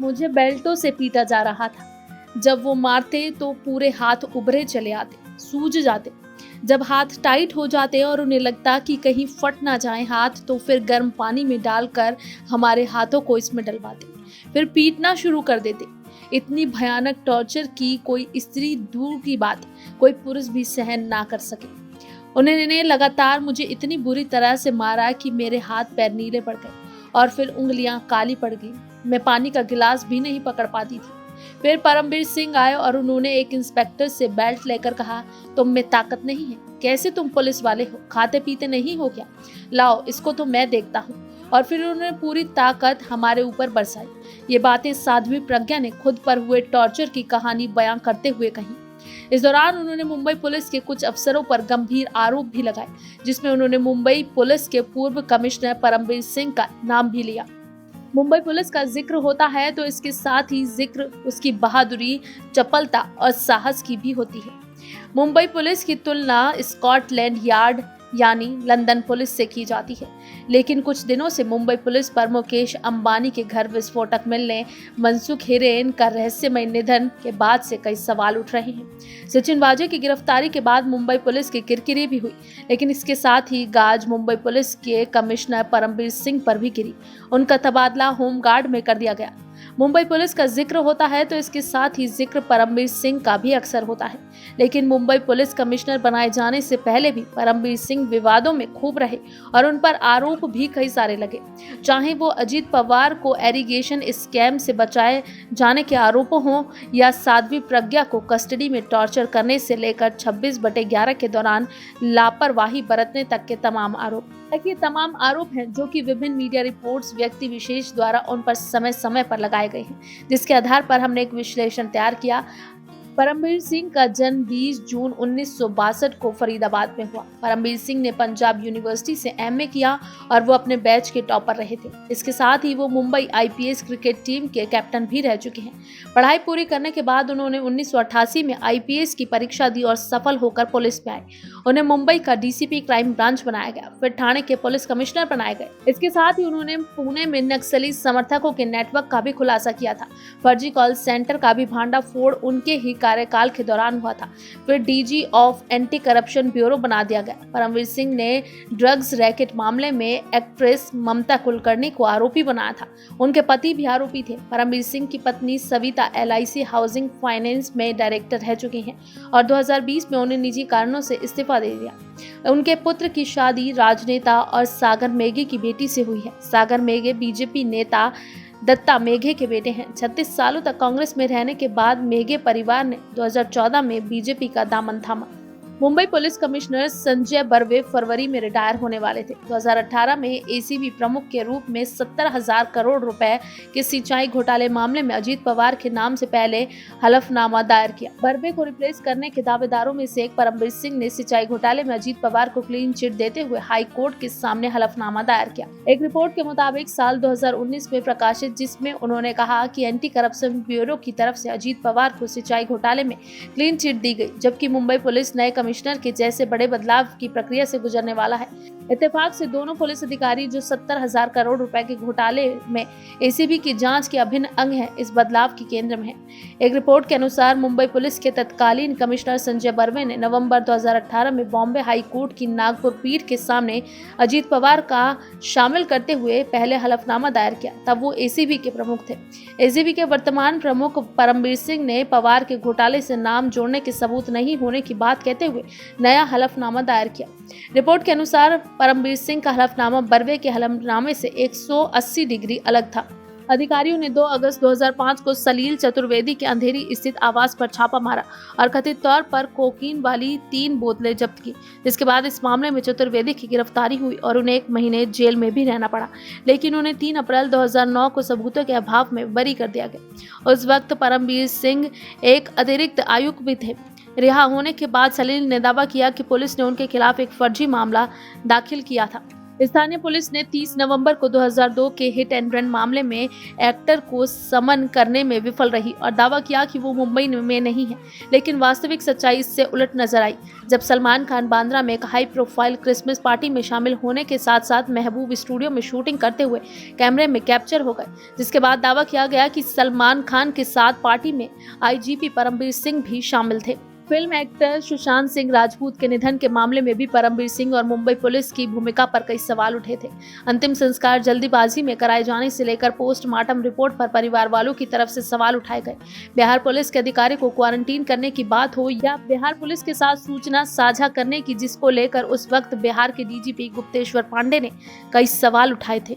मुझे बेल्टों से पीटा जा रहा था। जब वो मारते तो पूरे हाथ उभरे चले आते, सूज जाते। जब हाथ टाइट हो जाते और उन्हें लगता कि कहीं फट ना जाए हाथ, तो फिर गर्म पानी में डालकर हमारे हाथों को इसमें डलवाते, फिर पीटना शुरू कर देते। इतनी भयानक टॉर्चर की कोई स्त्री दूर की बात, कोई पुरुष भी सहन ना कर सके। उन्होंने लगातार मुझे इतनी बुरी तरह से मारा कि मेरे हाथ पैर नीले पड़ गए और फिर उंगलियां काली पड़ गई। मैं पानी का गिलास भी नहीं पकड़ पाती थी। फिर परमवीर सिंह आए और उन्होंने एक इंस्पेक्टर से बेल्ट लेकर कहा, तुम में ताकत नहीं है? कैसे तुम पुलिस वाले हो? खाते पीते नहीं हो क्या? लाओ इसको तो मैं देखता हूँ। और फिर उन्होंने पूरी ताकत हमारे ऊपर बरसाई। ये बातें साध्वी प्रज्ञा ने खुद पर हुए टॉर्चर की कहानी बयां करते हुए कही। इस दौरान उन्होंने मुंबई पुलिस के कुछ अफसरों पर गंभीर आरोप भी लगाए, जिसमें उन्होंने मुंबई पुलिस के पूर्व कमिश्नर परमवीर सिंह का नाम भी लिया। मुंबई पुलिस का जिक्र होता है तो इसके साथ ही जिक्र उसकी बहादुरी, चपलता और साहस की भी होती है। मुंबई पुलिस की तुलना स्कॉटलैंड यार्ड यानी लंदन पुलिस से की जाती है, लेकिन कुछ दिनों से मुंबई पुलिस पर मुकेश अंबानी के घर विस्फोटक मिलने, मनसुख हिरेन का रहस्यमय निधन के बाद से कई सवाल उठ रहे हैं। सचिन वाजे की गिरफ्तारी के बाद मुंबई पुलिस की किरकिरी भी हुई, लेकिन इसके साथ ही गाज मुंबई पुलिस के कमिश्नर परमवीर सिंह पर भी गिरी। उनका तबादला होमगार्ड में कर दिया गया। मुंबई पुलिस का जिक्र होता है तो इसके साथ ही जिक्र परमवीर सिंह का भी अक्सर होता है, लेकिन मुंबई पुलिस कमिश्नर बनाए जाने से पहले भी परमवीर सिंह विवादों में खूब रहे और उन पर आरोप भी कई सारे लगे। चाहे वो अजीत पवार को एरीगेशन स्कैम से बचाए जाने के आरोपों हों या साध्वी प्रज्ञा को कस्टडी में टॉर्चर करने से लेकर 26/11 के दौरान लापरवाही बरतने तक के तमाम आरोप। ये तमाम आरोप हैं जो कि विभिन्न मीडिया रिपोर्ट्स व्यक्ति विशेष द्वारा उन पर समय समय पर लगाए गए हैं, जिसके आधार पर हमने एक विश्लेषण तैयार किया। परमवीर सिंह का जन्म 20 जून 1962 को फरीदाबाद में हुआ। परमवीर सिंह ने पंजाब यूनिवर्सिटी से एमए किया और वो अपने बैच के टॉपर रहे थे। इसके साथ ही वो मुंबई आईपीएस क्रिकेट टीम के कैप्टन भी रह चुके हैं। पढ़ाई पूरी करने के बाद उन्होंने 1988 में आईपीएस की परीक्षा दी और सफल होकर पुलिस में आए। उन्हें मुंबई का डीसीपी क्राइम ब्रांच बनाया गया, फिर ठाणे के पुलिस कमिश्नर बनाए गए। इसके साथ ही उन्होंने पुणे में नक्सली समर्थकों के नेटवर्क का भी खुलासा किया था। फर्जी कॉल सेंटर का भी भांडाफोड़ उनके ही कार्यकाल के दौरान हुआ था। फिर DG of anti corruption bureau बना दिया गया। परमवीर सिंह ने ड्रग्स रैकेट मामले में एक्ट्रेस ममता कुलकर्णी को आरोपी बनाया था। उनके पति भी आरोपी थे। परमवीर सिंह की पत्नी सविता LIC हाउसिंग फाइनेंस में डायरेक्टर रह चुकी हैं और 2020 में उन्हें निजी कारणों से इस्तीफा दे दिया। उनके पुत्र की शादी राजनेता और सागर मेघे की बेटी से हुई है। सागर मेघे बीजेपी नेता दत्ता मेघे के बेटे हैं। 36 सालों तक कांग्रेस में रहने के बाद मेघे परिवार ने 2014 में बीजेपी का दामन थामा। मुंबई पुलिस कमिश्नर संजय बर्वे फरवरी में रिटायर होने वाले थे। 2018 में एसीबी प्रमुख के रूप में 70,000 करोड़ रुपए के सिंचाई घोटाले मामले में अजीत पवार के नाम से पहले हलफनामा दायर किया। बर्वे को रिप्लेस करने के दावेदारों में से एक परमवीर सिंह ने सिंचाई घोटाले में अजीत पवार को क्लीन चिट देते हुए हाई कोर्ट के सामने हलफनामा दायर किया। एक रिपोर्ट के मुताबिक साल 2019 में प्रकाशित, जिसमें उन्होंने कहा कि एंटी करप्शन ब्यूरो की तरफ से अजीत पवार को सिंचाई घोटाले में क्लीन चिट दी गई, जबकि मुंबई पुलिस नए कमिश्नर के जैसे बड़े बदलाव की प्रक्रिया से गुजरने वाला है। इत्तेफाक से दोनों पुलिस अधिकारी जो 70,000 करोड़ रुपए के घोटाले में एसीबी की जांच के अभिन्न अंग हैं, इस बदलाव के केंद्र में है। एक रिपोर्ट के अनुसार मुंबई पुलिस के तत्कालीन कमिश्नर संजय बर्वे ने नवंबर 2018 में बॉम्बे हाई कोर्ट की नागपुर पीठ के सामने अजीत पवार का शामिल करते हुए पहले हलफनामा दायर किया। तब वो एसीबी के प्रमुख थे। एसीबी के वर्तमान प्रमुख परमवीर सिंह ने पवार के घोटाले से नाम जोड़ने के सबूत नहीं होने की बात कहते हुए नया हलफनामा दायर किया। रिपोर्ट के अनुसार परमवीर सिंह का हलफनामा बर्वे के हलफनामे से 180 डिग्री अलग था। अधिकारियों ने 2 अगस्त 2005 को सलील चतुर्वेदी के अंधेरी स्थित आवास पर छापा मारा और कथित तौर पर कोकीन वाली 3 बोतलें जब्त की, जिसके बाद इस मामले में चतुर्वेदी की गिरफ्तारी हुई और उन्हें 1 महीने जेल में भी रहना पड़ा, लेकिन उन्हें 3 अप्रैल 2009 को सबूतों के अभाव में बरी कर दिया गया। उस वक्त परमवीर सिंह एक अतिरिक्त आयुक्त भी थे। रिहा होने के बाद सलील ने दावा किया कि पुलिस ने उनके खिलाफ एक फर्जी मामला दाखिल किया था। स्थानीय पुलिस ने 30 नवंबर को 2002 के हिट एंड रन मामले में एक्टर को समन करने में विफल रही और दावा किया कि वो मुंबई में नहीं है, लेकिन वास्तविक सच्चाई इससे उलट नजर आई जब सलमान खान बांद्रा में एक हाई प्रोफाइल क्रिसमस पार्टी में शामिल होने के साथ साथ महबूब स्टूडियो में शूटिंग करते हुए कैमरे में कैप्चर हो गए, जिसके बाद दावा किया गया कि सलमान खान के साथ पार्टी में आईजीपी परमबीर सिंह भी शामिल थे। फिल्म एक्टर सुशांत सिंह राजपूत के निधन के मामले में भी परमबीर सिंह और मुंबई पुलिस की भूमिका पर कई सवाल उठे थे। अंतिम संस्कार जल्दीबाजी में कराए जाने से लेकर पोस्टमार्टम रिपोर्ट पर परिवार वालों की तरफ से सवाल उठाए गए। बिहार पुलिस के अधिकारी को क्वारंटीन करने की बात हो या बिहार पुलिस के साथ सूचना साझा करने की, जिसको लेकर उस वक्त बिहार के डीजीपी गुप्तेश्वर पांडे ने कई सवाल उठाए थे।